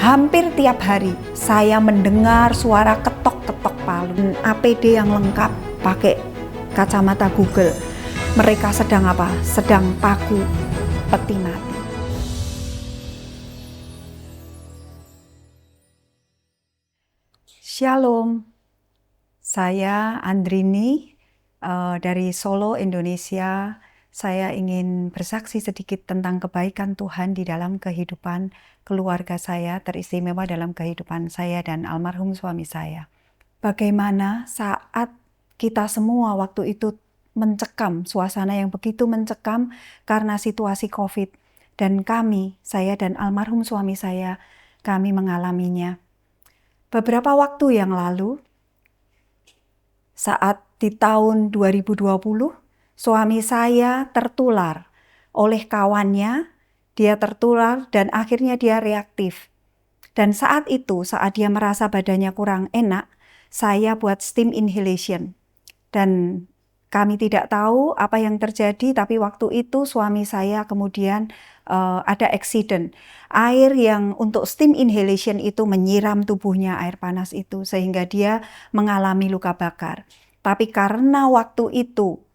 Hampir tiap hari saya mendengar suara ketok-ketok palu. APD yang lengkap, pakai kacamata Google. Mereka sedang apa? Sedang paku peti mati. Shalom, saya Andrini dari Solo, Indonesia. Saya ingin bersaksi sedikit tentang kebaikan Tuhan di dalam kehidupan keluarga saya, teristimewa dalam kehidupan saya dan almarhum suami saya. Bagaimana saat kita semua waktu itu mencekam, suasana yang begitu mencekam karena situasi COVID. Dan kami, saya dan almarhum suami saya, kami mengalaminya. Beberapa waktu yang lalu, saat di tahun 2020, suami saya tertular oleh kawannya, dia tertular dan akhirnya dia reaktif. Dan saat itu, saat dia merasa badannya kurang enak, saya buat steam inhalation. Dan kami tidak tahu apa yang terjadi, tapi waktu itu suami saya kemudian ada accident. Air yang untuk steam inhalation itu menyiram tubuhnya, air panas itu, sehingga dia mengalami luka bakar. Tapi karena waktu itu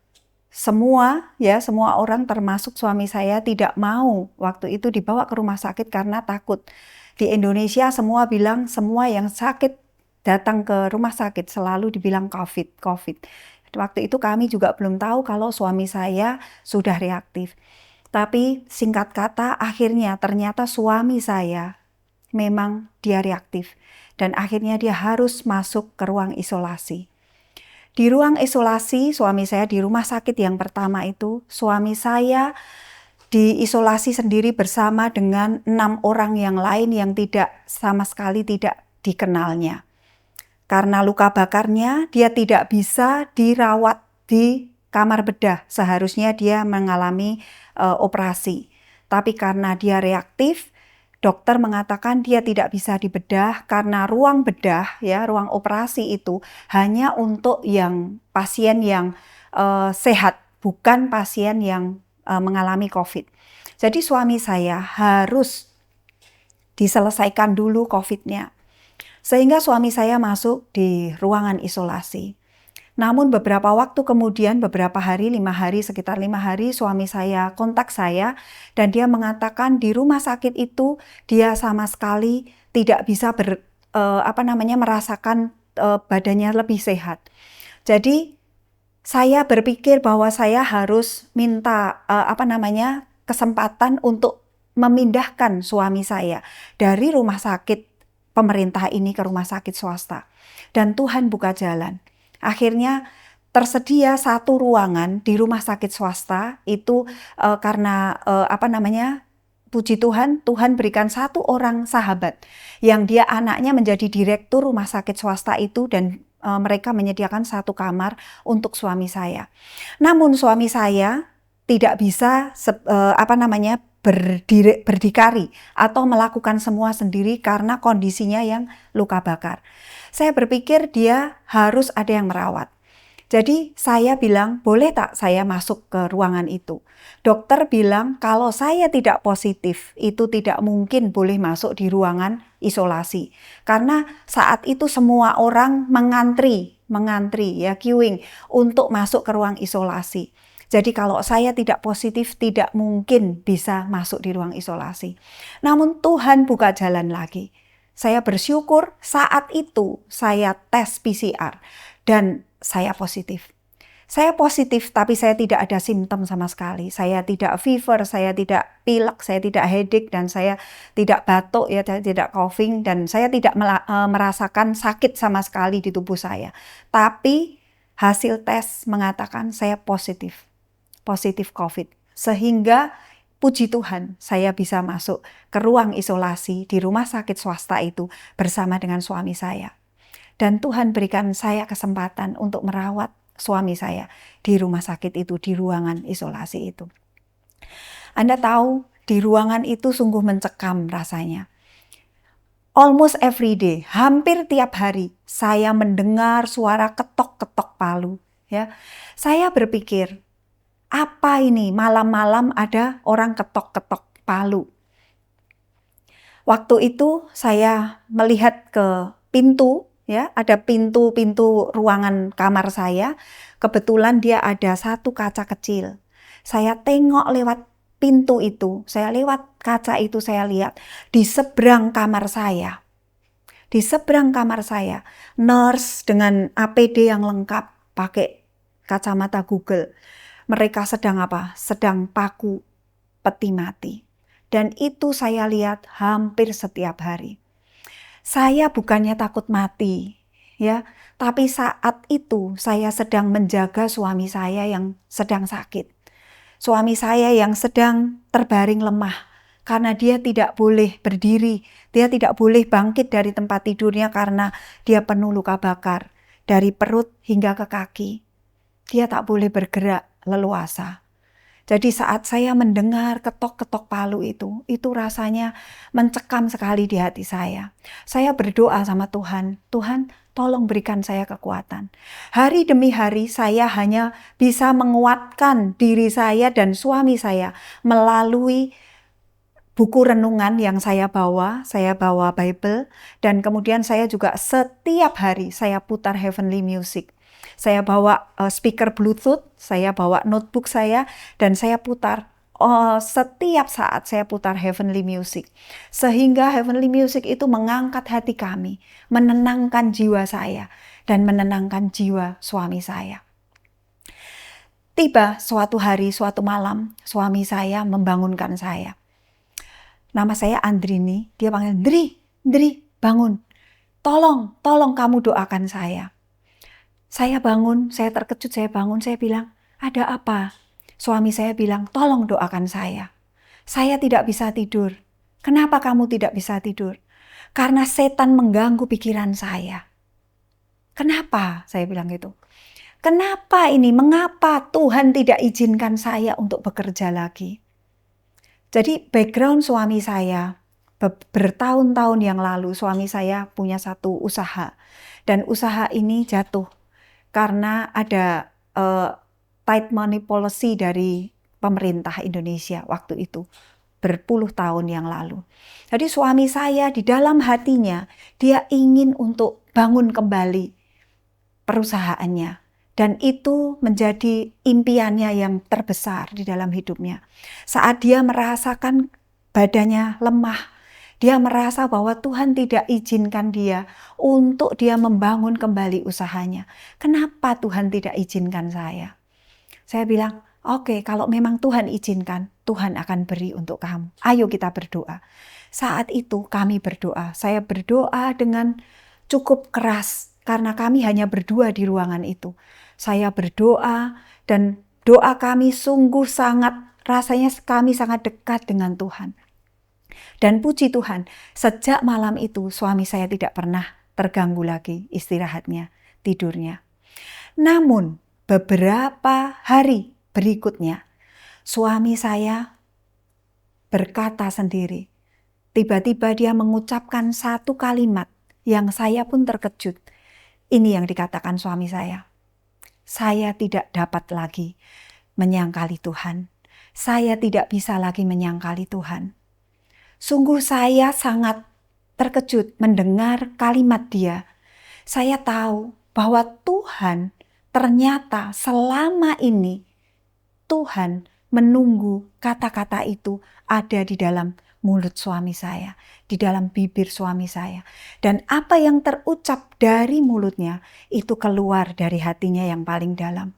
semua orang termasuk suami saya tidak mau waktu itu dibawa ke rumah sakit karena takut. Di Indonesia semua bilang semua yang sakit datang ke rumah sakit selalu dibilang COVID. Waktu itu kami juga belum tahu kalau suami saya sudah reaktif. Tapi singkat kata akhirnya ternyata suami saya memang dia reaktif. Dan akhirnya dia harus masuk ke ruang isolasi. Di ruang isolasi, suami saya di rumah sakit yang pertama itu, suami saya diisolasi sendiri bersama dengan 6 orang yang lain yang sama sekali tidak dikenalnya. Karena luka bakarnya, dia tidak bisa dirawat di kamar bedah. Seharusnya dia mengalami operasi. Tapi karena dia reaktif, dokter mengatakan dia tidak bisa dibedah karena ruang bedah, ruang operasi itu hanya untuk yang pasien yang sehat, bukan pasien yang mengalami COVID. Jadi suami saya harus diselesaikan dulu COVID-nya. Sehingga suami saya masuk di ruangan isolasi. Namun beberapa waktu kemudian, beberapa hari, sekitar 5 hari, suami saya kontak saya dan dia mengatakan di rumah sakit itu dia sama sekali tidak bisa merasakan badannya lebih sehat. Jadi saya berpikir bahwa saya harus minta kesempatan untuk memindahkan suami saya dari rumah sakit pemerintah ini ke rumah sakit swasta. Dan Tuhan buka jalan. Akhirnya tersedia satu ruangan di rumah sakit swasta itu puji Tuhan, Tuhan berikan satu orang sahabat yang dia anaknya menjadi direktur rumah sakit swasta itu dan mereka menyediakan satu kamar untuk suami saya. Namun suami saya tidak bisa berdikari atau melakukan semua sendiri karena kondisinya yang luka bakar. Saya berpikir dia harus ada yang merawat. Jadi saya bilang, boleh tak saya masuk ke ruangan itu? Dokter bilang kalau saya tidak positif, itu tidak mungkin boleh masuk di ruangan isolasi. Karena saat itu semua orang mengantri queuing untuk masuk ke ruang isolasi. Jadi kalau saya tidak positif, tidak mungkin bisa masuk di ruang isolasi. Namun Tuhan buka jalan lagi. Saya bersyukur saat itu saya tes PCR dan saya positif. Saya positif tapi saya tidak ada simptom sama sekali. Saya tidak fever, saya tidak pilek, saya tidak headache dan saya tidak batuk, tidak coughing dan saya tidak merasakan sakit sama sekali di tubuh saya. Tapi hasil tes mengatakan saya positif COVID. Sehingga puji Tuhan, saya bisa masuk ke ruang isolasi di rumah sakit swasta itu bersama dengan suami saya. Dan Tuhan berikan saya kesempatan untuk merawat suami saya di rumah sakit itu, di ruangan isolasi itu. Anda tahu, di ruangan itu sungguh mencekam rasanya. Almost every day, hampir tiap hari, saya mendengar suara ketok-ketok palu. Saya berpikir, apa ini malam-malam ada orang ketok-ketok palu? Waktu itu saya melihat ke pintu, ya, ada pintu ruangan kamar saya. Kebetulan dia ada satu kaca kecil. Saya tengok lewat pintu itu, saya lewat kaca itu, saya lihat di seberang kamar saya. Di seberang kamar saya, nurse dengan APD yang lengkap, pakai kacamata Google. Mereka sedang apa? Sedang paku peti mati. Dan itu saya lihat hampir setiap hari. Saya bukannya takut mati, ya, tapi saat itu saya sedang menjaga suami saya yang sedang sakit. Suami saya yang sedang terbaring lemah karena dia tidak boleh berdiri, dia tidak boleh bangkit dari tempat tidurnya karena dia penuh luka bakar dari perut hingga ke kaki. Dia tak boleh bergerak leluasa. Jadi saat saya mendengar ketok-ketok palu itu rasanya mencekam sekali di hati saya. Saya berdoa sama Tuhan, Tuhan tolong berikan saya kekuatan. Hari demi hari saya hanya bisa menguatkan diri saya dan suami saya melalui buku renungan yang saya bawa Bible, dan kemudian saya juga setiap hari saya putar heavenly music. Saya bawa speaker Bluetooth, saya bawa notebook saya, dan saya putar. Setiap saat saya putar heavenly music. Sehingga heavenly music itu mengangkat hati kami, menenangkan jiwa saya, dan menenangkan jiwa suami saya. Tiba suatu hari, suatu malam, suami saya membangunkan saya. Nama saya Andrini, dia panggil, Ndri, bangun. Tolong kamu doakan saya. Saya bangun, saya terkejut, saya bangun, saya bilang, ada apa? Suami saya bilang, tolong doakan saya. Saya tidak bisa tidur. Kenapa kamu tidak bisa tidur? Karena setan mengganggu pikiran saya. Kenapa? Saya bilang gitu. Kenapa ini? Mengapa Tuhan tidak izinkan saya untuk bekerja lagi? Jadi background suami saya, bertahun-tahun yang lalu suami saya punya satu usaha. Dan usaha ini jatuh karena ada tight money policy dari pemerintah Indonesia waktu itu, berpuluh tahun yang lalu. Jadi suami saya di dalam hatinya, dia ingin untuk bangun kembali perusahaannya. Dan itu menjadi impiannya yang terbesar di dalam hidupnya. Saat dia merasakan badannya lemah, dia merasa bahwa Tuhan tidak izinkan dia untuk dia membangun kembali usahanya. Kenapa Tuhan tidak izinkan saya? Saya bilang, oke, kalau memang Tuhan izinkan, Tuhan akan beri untuk kamu. Ayo kita berdoa. Saat itu kami berdoa. Saya berdoa dengan cukup keras karena kami hanya berdua di ruangan itu. Saya berdoa dan doa kami sungguh rasanya kami sangat dekat dengan Tuhan. Dan puji Tuhan, sejak malam itu suami saya tidak pernah terganggu lagi istirahatnya, tidurnya. Namun beberapa hari berikutnya, suami saya berkata sendiri, tiba-tiba dia mengucapkan satu kalimat yang saya pun terkejut. Ini yang dikatakan suami saya. Saya tidak dapat lagi menyangkali Tuhan. Saya tidak bisa lagi menyangkali Tuhan. Sungguh saya sangat terkejut mendengar kalimat dia. Saya tahu bahwa Tuhan ternyata selama ini Tuhan menunggu kata-kata itu ada di dalam mulut suami saya, di dalam bibir suami saya. Dan apa yang terucap dari mulutnya itu keluar dari hatinya yang paling dalam.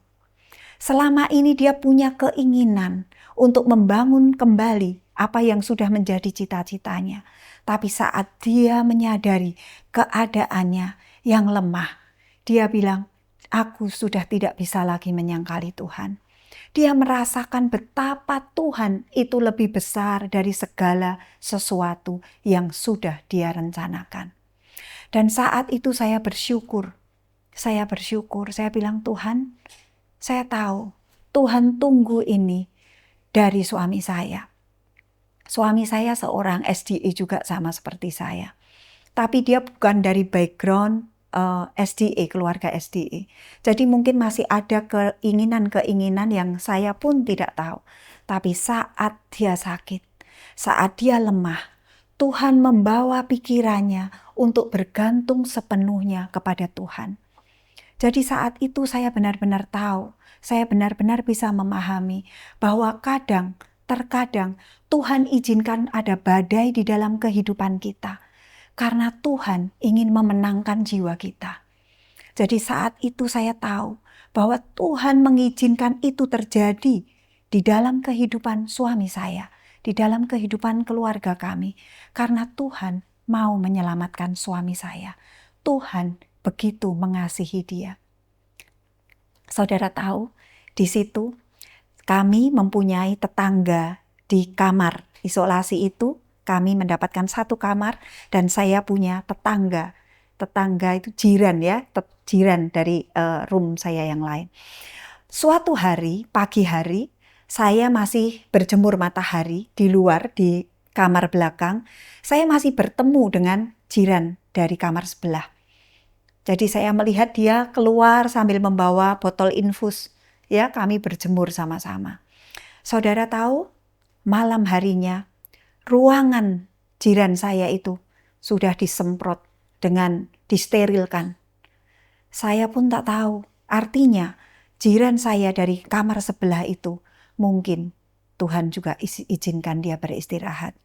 Selama ini dia punya keinginan untuk membangun kembali apa yang sudah menjadi cita-citanya. Tapi saat dia menyadari keadaannya yang lemah, dia bilang, aku sudah tidak bisa lagi menyangkali Tuhan. Dia merasakan betapa Tuhan itu lebih besar dari segala sesuatu yang sudah dia rencanakan. Dan saat itu saya bersyukur. Saya bilang, Tuhan, saya tahu Tuhan tunggu ini dari suami saya. Suami saya seorang SDA juga sama seperti saya. Tapi dia bukan dari background SDA, keluarga SDA. Jadi mungkin masih ada keinginan-keinginan yang saya pun tidak tahu. Tapi saat dia sakit, saat dia lemah, Tuhan membawa pikirannya untuk bergantung sepenuhnya kepada Tuhan. Jadi saat itu saya benar-benar tahu, saya benar-benar bisa memahami bahwa terkadang Tuhan izinkan ada badai di dalam kehidupan kita. Karena Tuhan ingin memenangkan jiwa kita. Jadi saat itu saya tahu bahwa Tuhan mengizinkan itu terjadi di dalam kehidupan suami saya, di dalam kehidupan keluarga kami. Karena Tuhan mau menyelamatkan suami saya. Tuhan begitu mengasihi dia. Saudara tahu, di situ kami mempunyai tetangga di kamar isolasi itu. Kami mendapatkan satu kamar dan saya punya tetangga. Tetangga itu jiran ya, jiran dari room saya yang lain. Suatu hari, pagi hari, saya masih berjemur matahari di luar di kamar belakang. Saya masih bertemu dengan jiran dari kamar sebelah. Jadi saya melihat dia keluar sambil membawa botol infus. Ya, kami berjemur sama-sama. Saudara tahu, malam harinya ruangan jiran saya itu sudah disemprot dengan disterilkan. Saya pun tak tahu, artinya jiran saya dari kamar sebelah itu mungkin Tuhan juga izinkan dia beristirahat.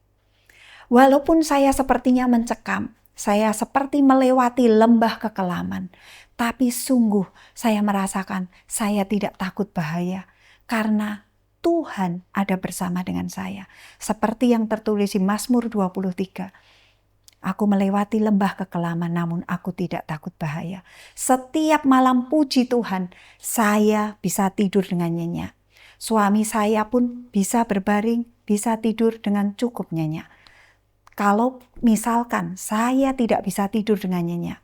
Walaupun saya sepertinya mencekam, saya seperti melewati lembah kekelaman, tapi sungguh saya merasakan saya tidak takut bahaya karena Tuhan ada bersama dengan saya. Seperti yang tertulis di Mazmur 23. Aku melewati lembah kekelaman namun aku tidak takut bahaya. Setiap malam puji Tuhan, saya bisa tidur dengan nyenyak. Suami saya pun bisa berbaring, bisa tidur dengan cukup nyenyak. Kalau misalkan saya tidak bisa tidur dengan nyenyak,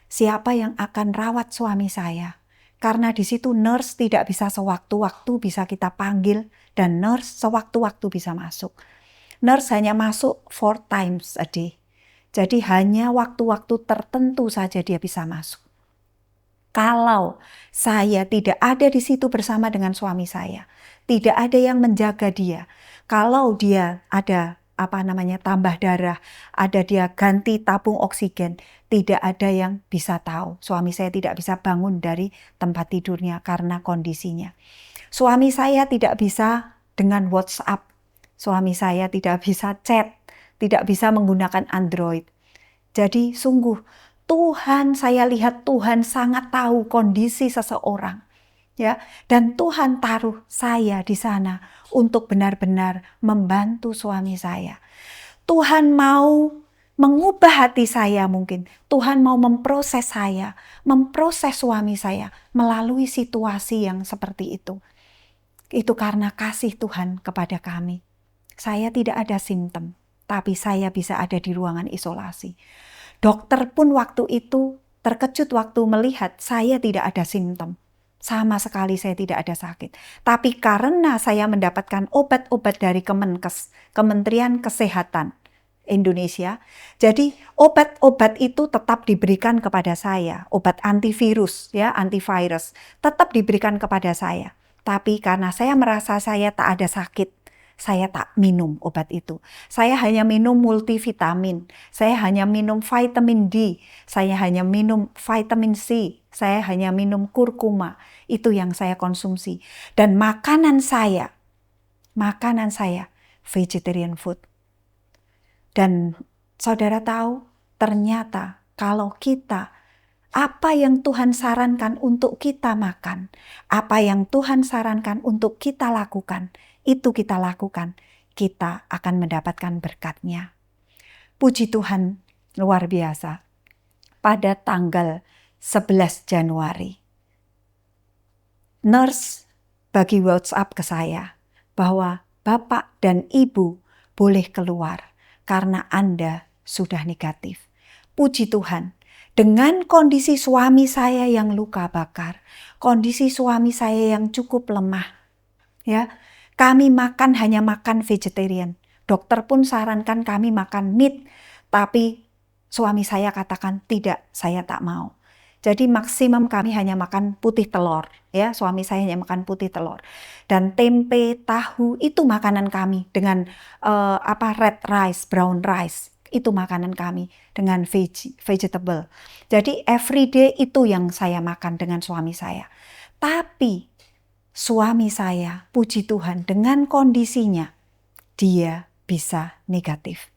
siapa yang akan rawat suami saya? Karena di situ nurse tidak bisa sewaktu-waktu bisa kita panggil dan nurse sewaktu-waktu bisa masuk. Nurse hanya masuk 4 times a day. Jadi hanya waktu-waktu tertentu saja dia bisa masuk. Kalau saya tidak ada di situ bersama dengan suami saya, tidak ada yang menjaga dia. Kalau dia ada tambah darah, ada dia ganti tabung oksigen, tidak ada yang bisa tahu. Suami saya tidak bisa bangun dari tempat tidurnya karena kondisinya. Suami saya tidak bisa dengan WhatsApp. Suami saya tidak bisa chat, tidak bisa menggunakan Android. Jadi sungguh saya lihat Tuhan sangat tahu kondisi seseorang. Ya, dan Tuhan taruh saya di sana untuk benar-benar membantu suami saya. Tuhan mau mengubah hati saya mungkin. Tuhan mau memproses saya, memproses suami saya melalui situasi yang seperti itu. Itu karena kasih Tuhan kepada kami. Saya tidak ada simptom, tapi saya bisa ada di ruangan isolasi. Dokter pun waktu itu terkejut waktu melihat saya tidak ada simptom. Sama sekali saya tidak ada sakit. Tapi karena saya mendapatkan obat-obat dari Kemenkes, Kementerian Kesehatan Indonesia, jadi obat-obat itu tetap diberikan kepada saya. Obat antivirus, ya, antivirus, tetap diberikan kepada saya. Tapi karena saya merasa saya tak ada sakit, saya tak minum obat itu. Saya hanya minum multivitamin, saya hanya minum vitamin D, saya hanya minum vitamin C, saya hanya minum kurkuma. Itu yang saya konsumsi. Dan makanan saya vegetarian food. Dan saudara tahu, ternyata kalau kita, apa yang Tuhan sarankan untuk kita makan, apa yang Tuhan sarankan untuk kita lakukan, itu kita lakukan, kita akan mendapatkan berkat-Nya. Puji Tuhan, luar biasa. Pada tanggal 11 Januari, nurse bagi WhatsApp ke saya bahwa Bapak dan Ibu boleh keluar karena Anda sudah negatif. Puji Tuhan, dengan kondisi suami saya yang luka bakar, kondisi suami saya yang cukup lemah, ya, kami hanya makan vegetarian. Dokter pun sarankan kami makan meat, tapi suami saya katakan tidak, saya tak mau. Jadi maksimum kami hanya makan putih telur, ya. Suami saya hanya makan putih telur. Dan tempe, tahu itu makanan kami dengan red rice, brown rice. Itu makanan kami dengan vegetable. Jadi everyday itu yang saya makan dengan suami saya. Tapi suami saya, puji Tuhan, dengan kondisinya dia bisa negatif.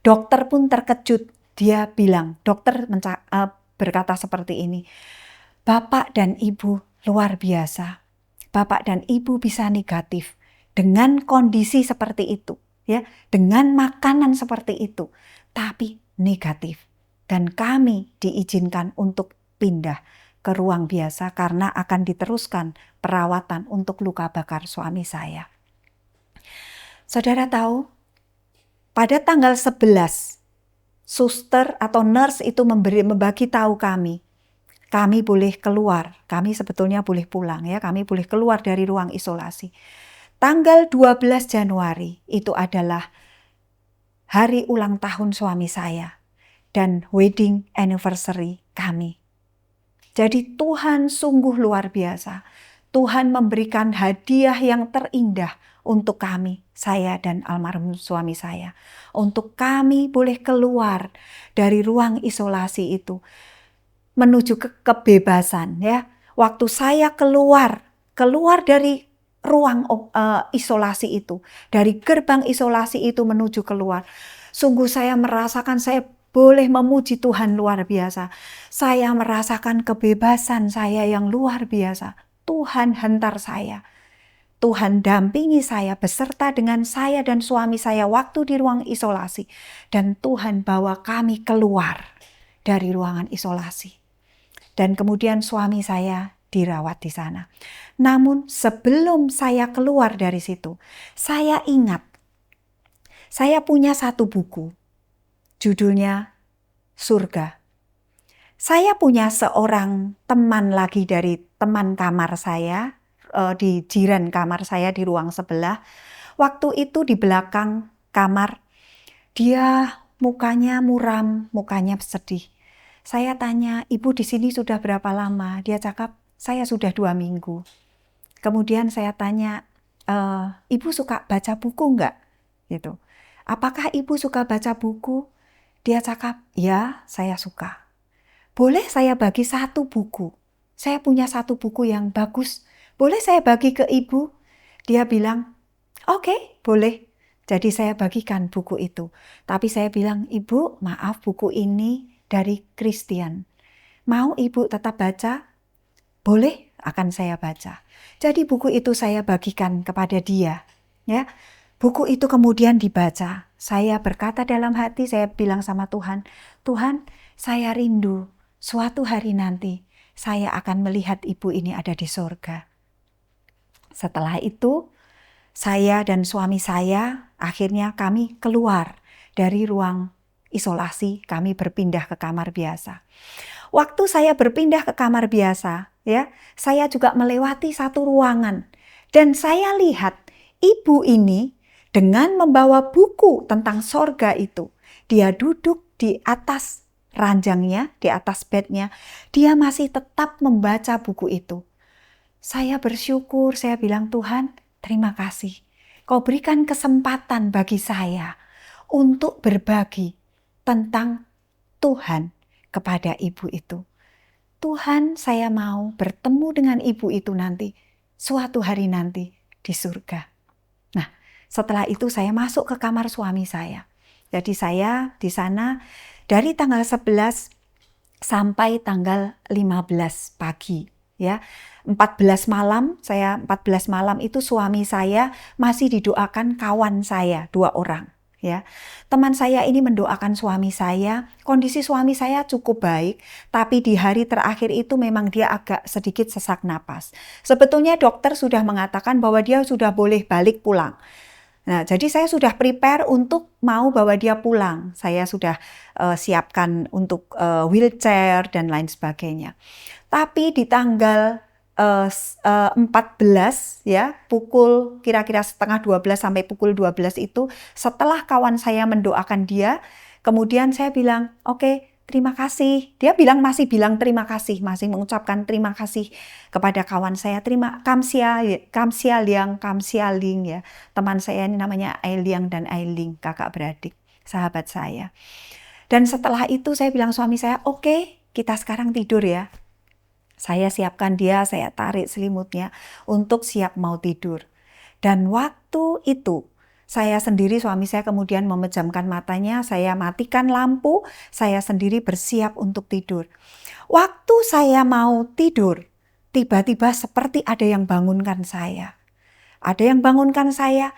Dokter pun terkejut. Dia bilang, berkata seperti ini, Bapak dan Ibu luar biasa. Bapak dan Ibu bisa negatif dengan kondisi seperti itu, ya, dengan makanan seperti itu, tapi negatif. Dan kami diizinkan untuk pindah ke ruang biasa karena akan diteruskan perawatan untuk luka bakar suami saya. Saudara tahu, pada tanggal 11, suster atau nurse itu membagi tahu kami boleh keluar, kami sebetulnya boleh pulang, ya, kami boleh keluar dari ruang isolasi. Tanggal 12 Januari itu adalah hari ulang tahun suami saya dan wedding anniversary kami. Jadi Tuhan sungguh luar biasa. Tuhan memberikan hadiah yang terindah untuk kami, saya dan almarhum suami saya. Untuk kami boleh keluar dari ruang isolasi itu, menuju ke kebebasan, ya. Waktu saya keluar dari ruang isolasi itu, dari gerbang isolasi itu menuju keluar, sungguh saya merasakan saya boleh memuji Tuhan luar biasa. Saya merasakan kebebasan saya yang luar biasa. Tuhan hantar saya. Tuhan dampingi saya beserta dengan saya dan suami saya waktu di ruang isolasi. Dan Tuhan bawa kami keluar dari ruangan isolasi. Dan kemudian suami saya dirawat di sana. Namun sebelum saya keluar dari situ, saya ingat, saya punya satu buku, judulnya Surga. Saya punya seorang teman lagi dari teman kamar saya, di jiran kamar saya di ruang sebelah. Waktu itu di belakang kamar, dia mukanya muram, mukanya sedih. Saya tanya, Ibu di sini sudah berapa lama? Dia cakap, saya sudah 2 minggu. Kemudian saya tanya, Ibu suka baca buku enggak? Gitu. Apakah Ibu suka baca buku? Dia cakap, ya saya suka. Boleh saya bagi satu buku? Saya punya satu buku yang bagus. Boleh saya bagi ke Ibu? Dia bilang, oke, boleh. Jadi saya bagikan buku itu. Tapi saya bilang, Ibu, maaf buku ini dari Kristen. Mau Ibu tetap baca? Boleh, akan saya baca. Jadi buku itu saya bagikan kepada dia. Ya, buku itu kemudian dibaca. Saya berkata dalam hati, saya bilang sama Tuhan, Tuhan, saya rindu suatu hari nanti saya akan melihat Ibu ini ada di surga. Setelah itu, saya dan suami saya akhirnya kami keluar dari ruang isolasi, kami berpindah ke kamar biasa. Waktu saya berpindah ke kamar biasa, ya, saya juga melewati satu ruangan dan saya lihat ibu ini dengan membawa buku tentang sorga itu. Dia duduk di atas ranjangnya, di atas bednya, dia masih tetap membaca buku itu. Saya bersyukur, saya bilang, Tuhan, terima kasih. Kau berikan kesempatan bagi saya untuk berbagi tentang Tuhan kepada ibu itu. Tuhan, saya mau bertemu dengan ibu itu nanti, suatu hari nanti di surga. Nah, setelah itu saya masuk ke kamar suami saya. Jadi saya di sana dari tanggal 11 sampai tanggal 15 pagi. Ya, 14 malam itu suami saya masih didoakan kawan saya 2 orang. Ya, teman saya ini mendoakan suami saya. Kondisi suami saya cukup baik, tapi di hari terakhir itu memang dia agak sedikit sesak napas. Sebetulnya dokter sudah mengatakan bahwa dia sudah boleh balik pulang. Nah, jadi saya sudah prepare untuk mau bawa dia pulang. Saya sudah siapkan untuk wheelchair dan lain sebagainya. Tapi di tanggal 14 ya, pukul kira-kira setengah 12 sampai pukul 12 itu, setelah kawan saya mendoakan dia, kemudian saya bilang, oke, terima kasih. Masih bilang terima kasih, masih mengucapkan terima kasih kepada kawan saya. Kamsialing ya. Teman saya ini namanya Ailiang dan Ailing, kakak beradik, sahabat saya. Dan setelah itu saya bilang suami saya, oke, kita sekarang tidur ya. Saya siapkan dia, saya tarik selimutnya untuk siap mau tidur. Dan waktu itu saya sendiri, suami saya kemudian memejamkan matanya, saya matikan lampu, saya sendiri bersiap untuk tidur. Waktu saya mau tidur, tiba-tiba seperti ada yang bangunkan saya. Ada yang bangunkan saya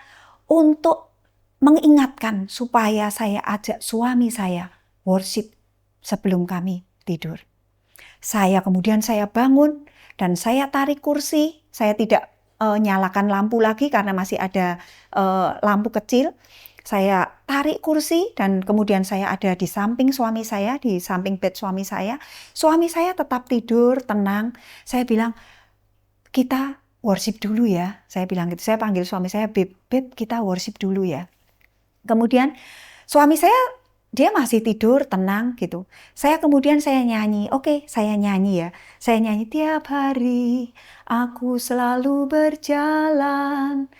untuk mengingatkan supaya saya ajak suami saya worship sebelum kami tidur. Kemudian saya bangun dan saya tarik kursi, saya tidak nyalakan lampu lagi karena masih ada lampu kecil. Saya tarik kursi dan kemudian saya ada di samping suami saya, di samping bed suami saya. Suami saya tetap tidur, tenang. Saya bilang, kita worship dulu ya. Saya bilang gitu, saya panggil suami saya, Beb, kita worship dulu ya. Kemudian suami saya, dia masih tidur, tenang gitu. Saya nyanyi, oke, saya nyanyi ya. Saya nyanyi, tiap hari aku selalu berjalan,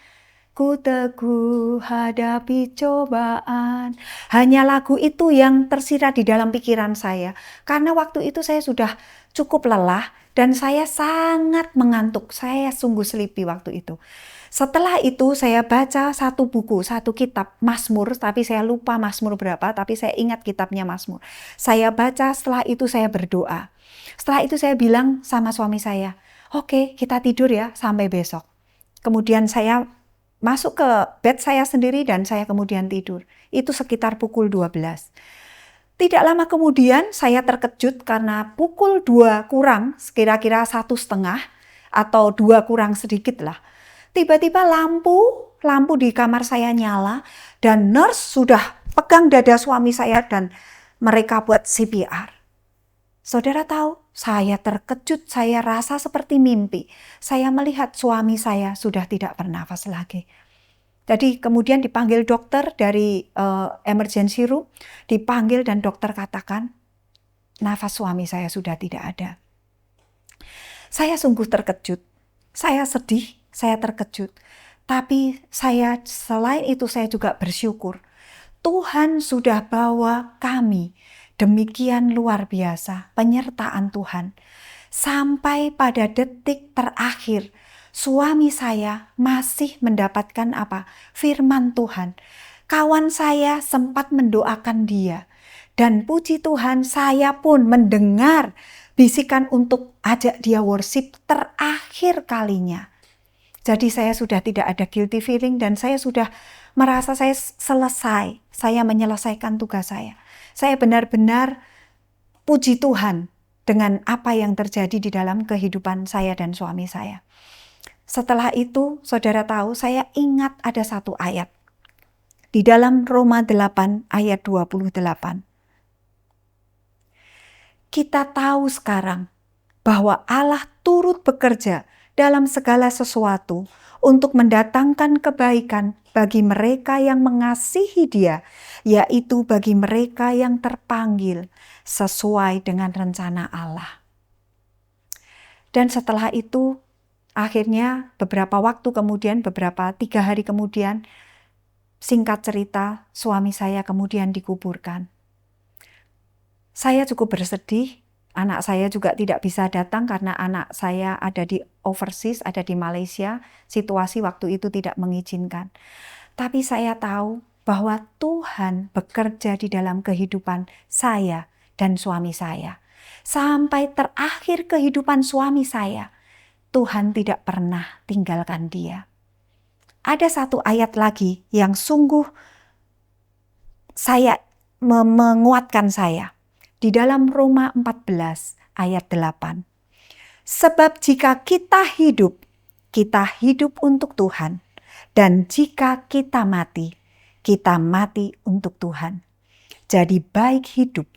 ku teguh hadapi cobaan. Hanya lagu itu yang tersirat di dalam pikiran saya. Karena waktu itu saya sudah cukup lelah dan saya sangat mengantuk. Saya sungguh sleepy waktu itu. Setelah itu saya baca satu buku, satu kitab Mazmur, tapi saya lupa Mazmur berapa, tapi saya ingat kitabnya Mazmur. Saya baca, setelah itu saya berdoa. Setelah itu saya bilang sama suami saya, oke, kita tidur ya sampai besok. Kemudian saya masuk ke bed saya sendiri dan saya kemudian tidur. Itu sekitar pukul 12. Tidak lama kemudian saya terkejut karena pukul 2 kurang, kira-kira 1:30 atau 2 kurang sedikit lah. Tiba-tiba lampu di kamar saya nyala dan nurse sudah pegang dada suami saya dan mereka buat CPR. Saudara tahu, saya terkejut, saya rasa seperti mimpi. Saya melihat suami saya sudah tidak bernafas lagi. Jadi kemudian dipanggil dokter dari emergency room, dipanggil dan dokter katakan, nafas suami saya sudah tidak ada. Saya sungguh terkejut, saya sedih, saya terkejut. Tapi selain itu saya juga bersyukur. Tuhan sudah bawa kami. Demikian luar biasa penyertaan Tuhan. Sampai pada detik terakhir, suami saya masih mendapatkan firman Tuhan. Kawan saya sempat mendoakan dia. Dan puji Tuhan, saya pun mendengar bisikan untuk ajak dia worship terakhir kalinya. Jadi saya sudah tidak ada guilty feeling dan saya sudah merasa saya selesai. Saya menyelesaikan tugas saya. Saya benar-benar puji Tuhan dengan apa yang terjadi di dalam kehidupan saya dan suami saya. Setelah itu, saudara tahu, saya ingat ada satu ayat. Di dalam Roma 8 ayat 28. Kita tahu sekarang bahwa Allah turut bekerja dalam segala sesuatu untuk mendatangkan kebaikan bagi mereka yang mengasihi Dia, yaitu bagi mereka yang terpanggil sesuai dengan rencana Allah. Dan setelah itu, akhirnya beberapa waktu kemudian, 3 hari kemudian, singkat cerita, suami saya kemudian dikuburkan. Saya cukup bersedih. Anak saya juga tidak bisa datang karena anak saya ada di overseas, ada di Malaysia. Situasi waktu itu tidak mengizinkan. Tapi saya tahu bahwa Tuhan bekerja di dalam kehidupan saya dan suami saya. Sampai terakhir kehidupan suami saya, Tuhan tidak pernah tinggalkan dia. Ada satu ayat lagi yang sungguh menguatkan saya. Di dalam Roma 14 ayat 8. Sebab jika kita hidup untuk Tuhan. Dan jika kita mati untuk Tuhan. Jadi baik hidup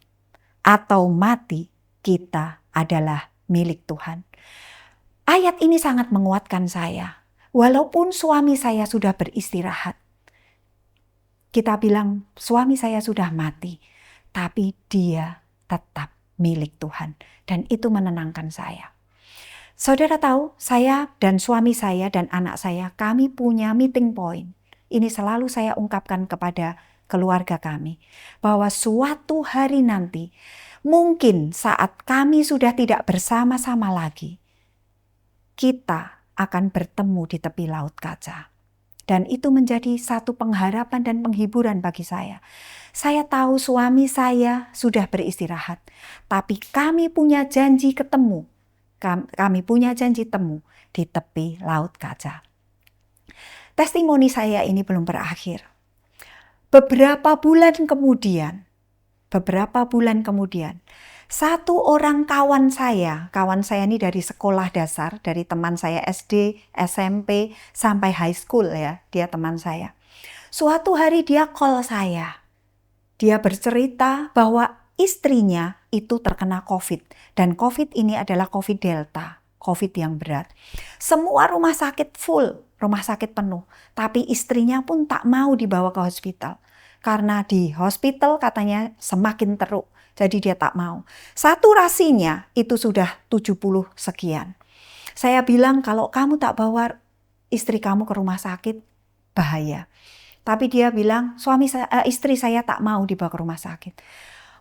atau mati, kita adalah milik Tuhan. Ayat ini sangat menguatkan saya. Walaupun suami saya sudah beristirahat. Kita bilang suami saya sudah mati. Tapi dia tetap milik Tuhan. Dan itu menenangkan saya. Saudara tahu, saya dan suami saya dan anak saya, kami punya meeting point. Ini selalu saya ungkapkan kepada keluarga kami, bahwa suatu hari nanti, mungkin saat kami sudah tidak bersama-sama lagi, kita akan bertemu di tepi Laut Kaca. Dan itu menjadi satu pengharapan dan penghiburan bagi saya. Saya tahu suami saya sudah beristirahat, tapi kami punya janji ketemu. Kami punya janji temu di tepi Laut Kaca. Testimoni saya ini belum berakhir. Beberapa bulan kemudian, satu orang kawan saya ini dari sekolah dasar, dari teman saya SD, SMP, sampai high school ya, dia teman saya. Suatu hari dia call saya. Dia bercerita bahwa istrinya itu terkena COVID. Dan COVID ini adalah COVID Delta, COVID yang berat. Semua rumah sakit full, rumah sakit penuh. Tapi istrinya pun tak mau dibawa ke hospital. Karena di hospital katanya semakin teruk. Jadi dia tak mau. Saturasinya itu sudah 70 sekian. Saya bilang kalau kamu tak bawa istri kamu ke rumah sakit, bahaya. Tapi dia bilang istri saya tak mau dibawa ke rumah sakit.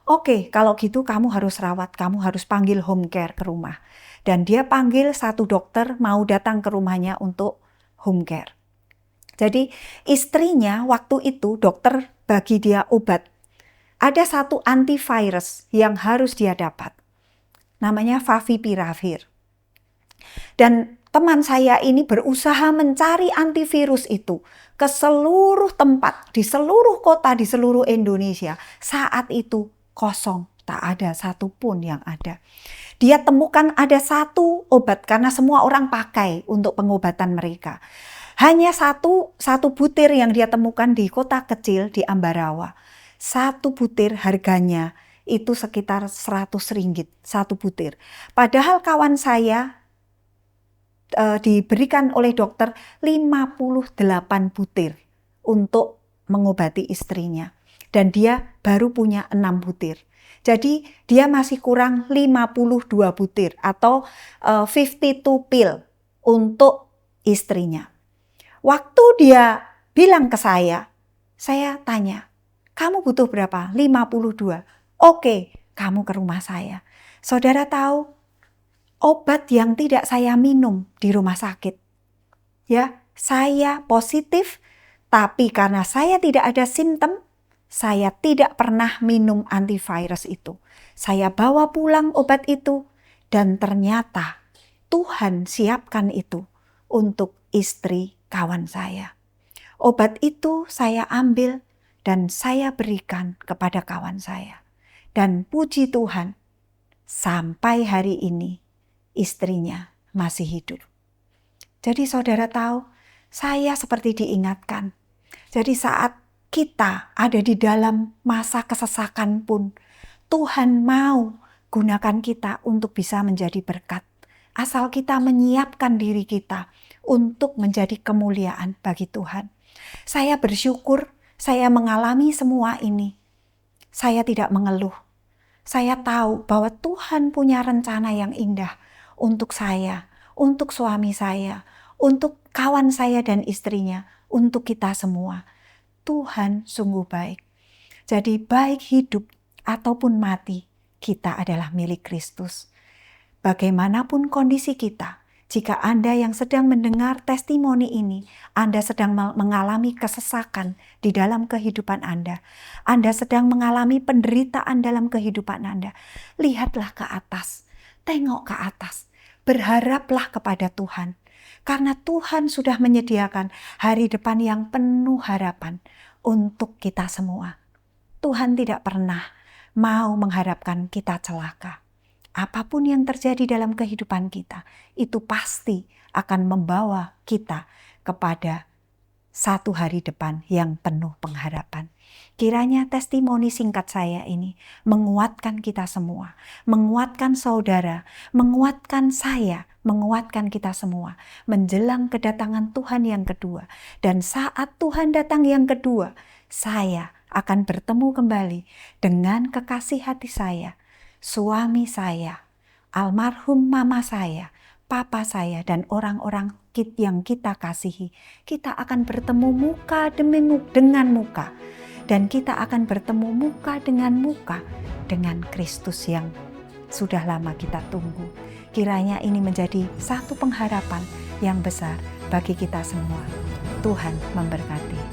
Oke, kalau gitu kamu harus rawat, kamu harus panggil home care ke rumah. Dan dia panggil satu dokter mau datang ke rumahnya untuk home care. Jadi istrinya waktu itu dokter bagi dia obat. Ada satu antivirus yang harus dia dapat. Namanya Favipiravir. Dan teman saya ini berusaha mencari antivirus itu ke seluruh tempat, di seluruh kota, di seluruh Indonesia. Saat itu kosong, tak ada satupun yang ada. Dia temukan ada satu obat karena semua orang pakai untuk pengobatan mereka. Hanya satu butir yang dia temukan di kota kecil di Ambarawa. Satu butir harganya itu sekitar 100 ringgit, satu butir. Padahal kawan saya diberikan oleh dokter 58 butir untuk mengobati istrinya. Dan dia baru punya 6 butir. Jadi dia masih kurang 52 butir atau 52 pil untuk istrinya. Waktu dia bilang ke saya tanya, kamu butuh berapa? 52. Oke, kamu ke rumah saya. Saudara tahu, obat yang tidak saya minum di rumah sakit. Ya, saya positif, tapi karena saya tidak ada simptom, saya tidak pernah minum antivirus itu. Saya bawa pulang obat itu dan ternyata Tuhan siapkan itu untuk istri kawan saya. Obat itu saya ambil dan saya berikan kepada kawan saya. Dan puji Tuhan, sampai hari ini istrinya masih hidup. Jadi saudara tahu, saya seperti diingatkan. Jadi saat kita ada di dalam masa kesesakan pun, Tuhan mau gunakan kita untuk bisa menjadi berkat. Asal kita menyiapkan diri kita untuk menjadi kemuliaan bagi Tuhan. Saya bersyukur saya mengalami semua ini. Saya tidak mengeluh. Saya tahu bahwa Tuhan punya rencana yang indah untuk saya, untuk suami saya, untuk kawan saya dan istrinya, untuk kita semua. Tuhan sungguh baik. Jadi baik hidup ataupun mati, kita adalah milik Kristus. Bagaimanapun kondisi kita, jika Anda yang sedang mendengar testimoni ini, Anda sedang mengalami kesesakan di dalam kehidupan Anda sedang mengalami penderitaan dalam kehidupan Anda, lihatlah ke atas, tengok ke atas, berharaplah kepada Tuhan. Karena Tuhan sudah menyediakan hari depan yang penuh harapan untuk kita semua. Tuhan tidak pernah mau mengharapkan kita celaka. Apapun yang terjadi dalam kehidupan kita, itu pasti akan membawa kita kepada satu hari depan yang penuh pengharapan. Kiranya testimoni singkat saya ini menguatkan kita semua, menguatkan saudara, menguatkan saya, menguatkan kita semua menjelang kedatangan Tuhan yang kedua. Dan saat Tuhan datang yang kedua, saya akan bertemu kembali dengan kekasih hati saya, suami saya, almarhum mama saya, papa saya, dan orang-orang yang kita kasihi, kita akan bertemu muka dengan muka. Dan kita akan bertemu muka dengan Kristus yang sudah lama kita tunggu. Kiranya ini menjadi satu pengharapan yang besar bagi kita semua. Tuhan memberkati.